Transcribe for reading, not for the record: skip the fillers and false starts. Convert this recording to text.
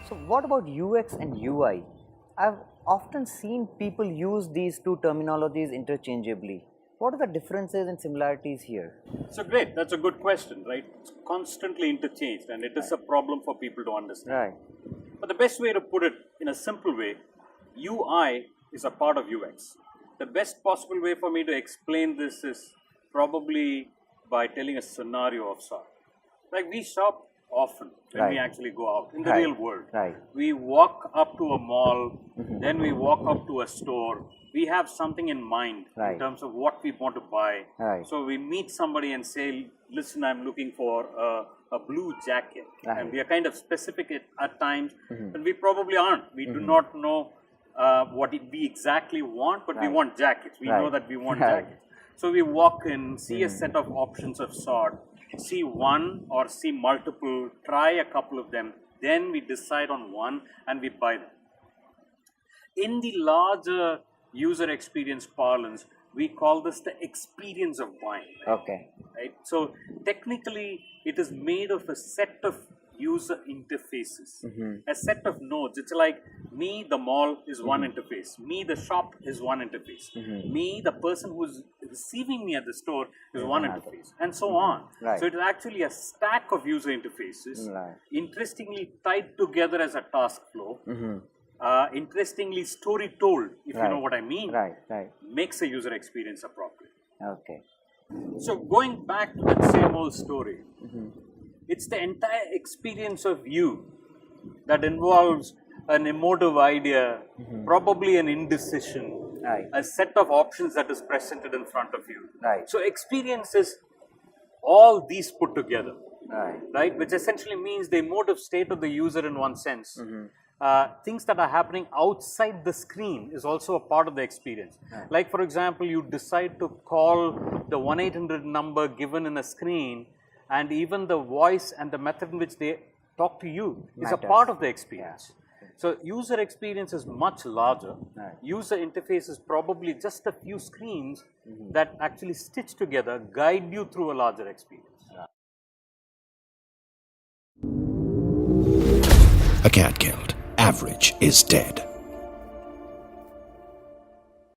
So what about UX and UI? I've often seen people use these two terminologies interchangeably. What are the differences and similarities here? So great, that's a good question, right? It's constantly interchanged and it is a problem for people to understand. Right. But the best way to put it in a simple way, UI is a part of UX. The best possible way for me to explain this is probably by telling a scenario of sort. Like we shop often when we actually go out in the real world. Right. We walk up to a mall, then we walk up to a store. We have something in mind in terms of what we want to buy. So we meet somebody and say, listen, I'm looking for a blue jacket. And we are kind of specific at times, but we probably aren't. We do not know what we exactly want, but we want jackets. We know that we want jackets. So we walk in, see a set of options of sort, see one or see multiple, try a couple of them, then we decide on one and we buy them. In the larger user experience parlance, we call this the experience of buying. Right? So technically, it is made of a set of user interfaces, a set of nodes. It's like me, the mall is one interface. Me, the shop is one interface. Me, the person who's receiving me at the store is one interface, and so on. So it is actually a stack of user interfaces, interestingly tied together as a task flow. Interestingly story told, if you know what I mean, makes a user experience appropriate. So going back to that same old story, it's the entire experience of you that involves an emotive idea, probably an indecision, a set of options that is presented in front of you. So experience is all these put together, right? Which essentially means the emotive state of the user in one sense. Things that are happening outside the screen is also a part of the experience. Like for example, you decide to call the 1-800 number given in a screen, and even the voice and the method in which they talk to you is a part of the experience. So user experience is much larger. User interface is probably just a few screens that actually stitch together, guide you through a larger experience. Acadgild. Average is dead.